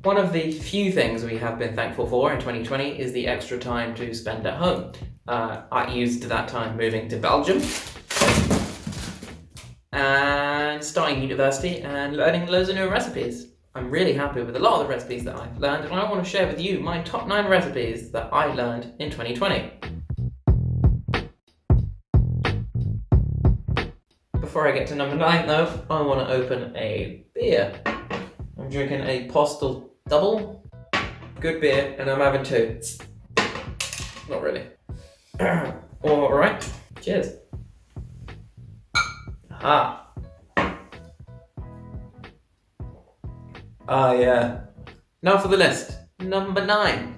One of the few things we have been thankful for in 2020 is the extra time to spend at home. I used that time moving to Belgium and starting university and learning loads of new recipes. I'm really happy with a lot of the recipes that I've learned, and I want to share with you my top 9 recipes that I learned in 2020. Before I get to number 9 though, I want to open a beer. I'm drinking a Postel Double. Good beer, and I'm having 2. Not really. Alright, cheers. Ah. Yeah. Now for the list. Number 9.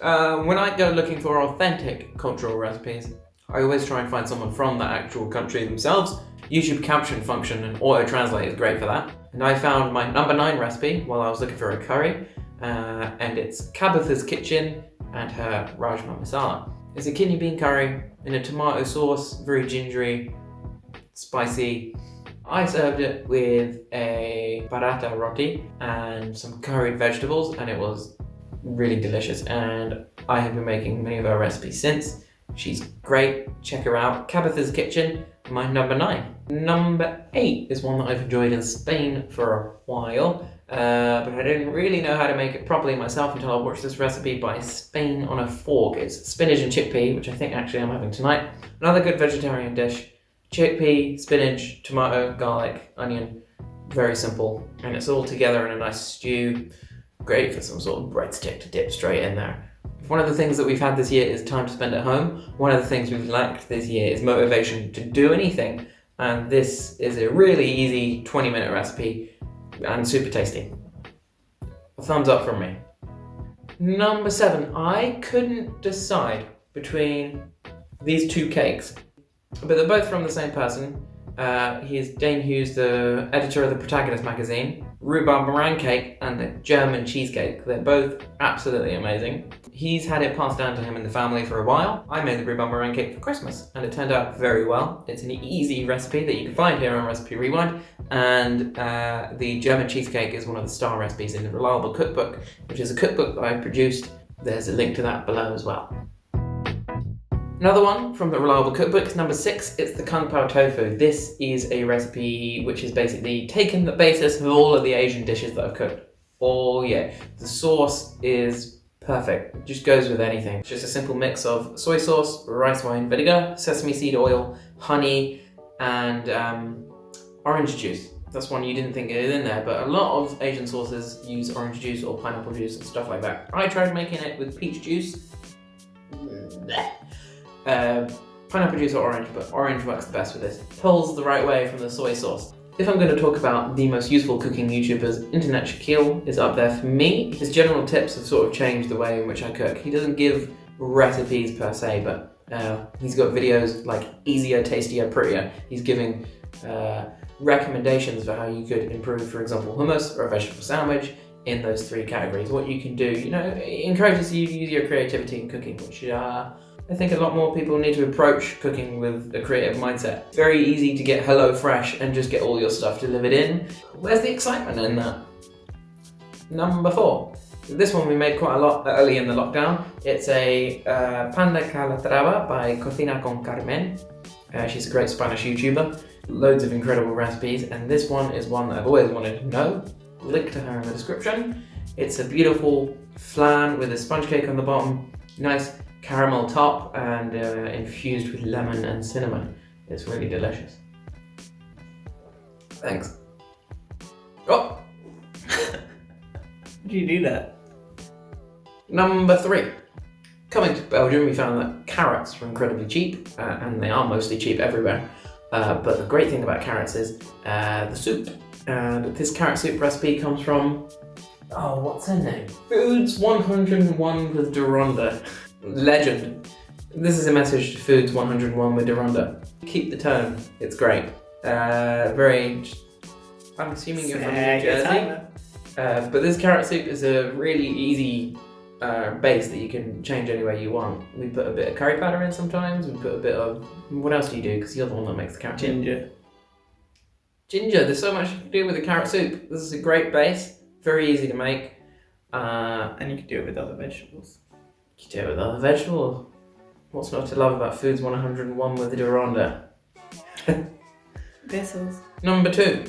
When I go looking for authentic cultural recipes, I always try and find someone from that actual country themselves. YouTube caption function and auto-translate is great for that. And I found my number 9 recipe while I was looking for a curry, and it's Kabitha's Kitchen and her Rajma Masala. It's a kidney bean curry in a tomato sauce, very gingery, spicy. I served it with a paratha roti and some curried vegetables, and it was really delicious. And I have been making many of her recipes since. She's great, check her out. Kabitha's Kitchen, my number 9. Number 8 is one that I've enjoyed in Spain for a while, but I didn't really know how to make it properly myself until I watched this recipe by Spain on a Fork. It's spinach and chickpea, which I think actually I'm having tonight. Another good vegetarian dish. Chickpea, spinach, tomato, garlic, onion. Very simple, and it's all together in a nice stew. Great for some sort of breadstick to dip straight in there. One of the things that we've had this year is time to spend at home. One of the things we've lacked this year is motivation to do anything. And this is a really easy 20-minute recipe and super tasty. A thumbs up from me. Number 7, I couldn't decide between these 2 cakes, but they're both from the same person. He is Daen Huse, the editor of the Protagonist magazine. Rhubarb meringue cake and the German cheesecake. They're both absolutely amazing. He's had it passed down to him in the family for a while. I made the rhubarb meringue cake for Christmas and it turned out very well. It's an easy recipe that you can find here on Recipe Rewind, and the German cheesecake is one of the star recipes in the Reliable Cookbook, which is a cookbook that I produced. There's a link to that below as well. Another one from the Reliable Cookbook is number 6. It's the Kung Pao Tofu. This is a recipe which is basically taken the basis of all of the Asian dishes that I've cooked. Oh yeah, the sauce is perfect. It just goes with anything. It's just a simple mix of soy sauce, rice wine vinegar, sesame seed oil, honey, and orange juice. That's one you didn't think is in there, but a lot of Asian sauces use orange juice or pineapple juice and stuff like that. I tried making it with peach juice. Pineapple juice or orange, but orange works the best with this. Pulls the right way from the soy sauce. If I'm going to talk about the most useful cooking YouTubers, Internet Shaquille is up there for me. His general tips have sort of changed the way in which I cook. He doesn't give recipes per se, but he's got videos like easier, tastier, prettier. He's giving recommendations for how you could improve, for example, hummus or a vegetable sandwich in those 3 categories. What you can do, it encourages you to use your creativity in cooking, which I think a lot more people need to approach cooking with a creative mindset. Very easy to get HelloFresh and just get all your stuff delivered in. Where's the excitement in that? Number 4. This one we made quite a lot early in the lockdown. It's a Panda Calatrava by Cocina con Carmen. She's a great Spanish YouTuber. Loads of incredible recipes, and this one is one that I've always wanted to know. Link to her in the description. It's a beautiful flan with a sponge cake on the bottom. Nice caramel top and infused with lemon and cinnamon. It's really delicious. Thanks. Oh! Did you do that? Number 3. Coming to Belgium, we found that carrots were incredibly cheap, and they are mostly cheap everywhere. But the great thing about carrots is the soup. And this carrot soup recipe comes from, what's her name? Foods 101 with Deronda. Legend. This is a message to Foods 101 with Deronda. Keep the tone. It's great. I'm assuming you're from New Jersey. But this carrot soup is a really easy base that you can change any way you want. We put a bit of curry powder in sometimes. We put a bit of... What else do you do? Because you're the one that makes the carrot soup. Ginger. There's so much you can do with a carrot soup. This is a great base. Very easy to make. And you can do it with other vegetables. You do it with other vegetables. What's not to love about Foods 101 with Duranda? Vessels. Number 2.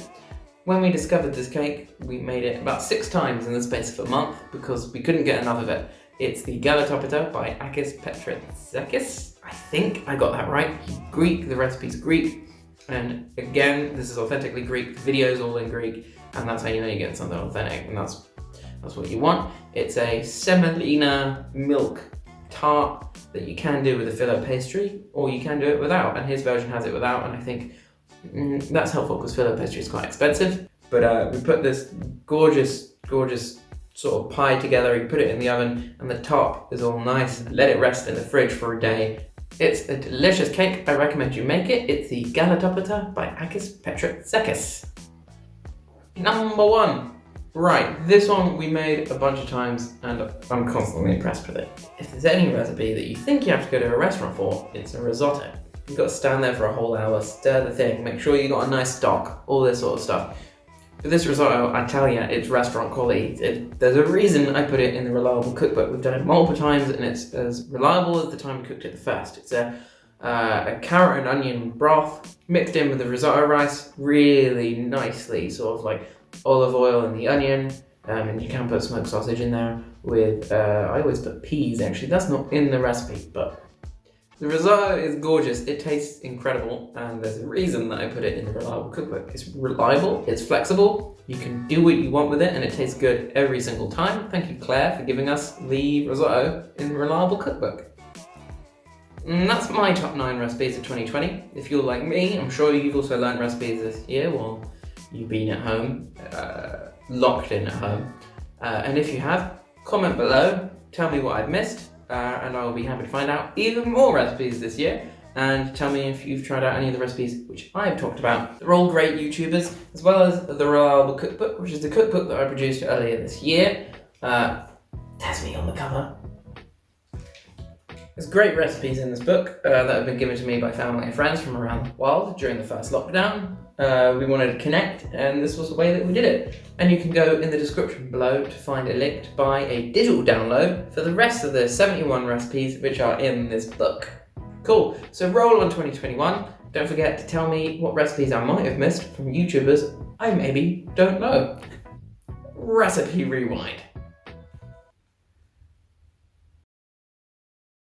When we discovered this cake, we made it about 6 times in the space of a month because we couldn't get enough of it. It's the Galatopita by Akis Petretzikis. I think I got that right. He's Greek, the recipe's Greek. And again, this is authentically Greek. The video's all in Greek. And that's how you know you're getting something authentic. And that's what you want. It's a semolina milk tart that you can do with a filo pastry, or you can do it without. And his version has it without, and I think that's helpful because filo pastry is quite expensive. But we put this gorgeous sort of pie together. You put it in the oven, and the top is all nice. Let it rest in the fridge for a day. It's a delicious cake. I recommend you make it. It's the Galatopita by Akis Petretzikis. Number 1. Right, this one we made a bunch of times and I'm constantly impressed with it. If there's any recipe that you think you have to go to a restaurant for, it's a risotto. You've got to stand there for a whole hour, stir the thing, make sure you got a nice stock, all this sort of stuff. But this risotto, I tell you, it's restaurant quality. There's a reason I put it in the Reliable Cookbook. We've done it multiple times and it's as reliable as the time we cooked it the first. It's a carrot and onion broth mixed in with the risotto rice really nicely, sort of like olive oil and the onion, and you can put smoked sausage in there with, I always put peas actually, that's not in the recipe, but the risotto is gorgeous, it tastes incredible, and there's a reason that I put it in the Reliable Cookbook. It's reliable, it's flexible, you can do what you want with it, and it tastes good every single time. Thank you, Claire, for giving us the risotto in the Reliable Cookbook. And that's my top 9 recipes of 2020. If you're like me, I'm sure you've also learned recipes this year while you've been at home, locked in at home. And if you have, comment below, tell me what I've missed, and I will be happy to find out even more recipes this year. And tell me if you've tried out any of the recipes which I've talked about. They're all great YouTubers, as well as the Reliable Cookbook, which is the cookbook that I produced earlier this year. There's me on the cover. There's great recipes in this book that have been given to me by family and friends from around the world during the first lockdown. We wanted to connect, and this was the way that we did it. And you can go in the description below to find a link to buy a digital download for the rest of the 71 recipes which are in this book. Cool, so roll on 2021. Don't forget to tell me what recipes I might have missed from YouTubers I maybe don't know. Recipe Rewind.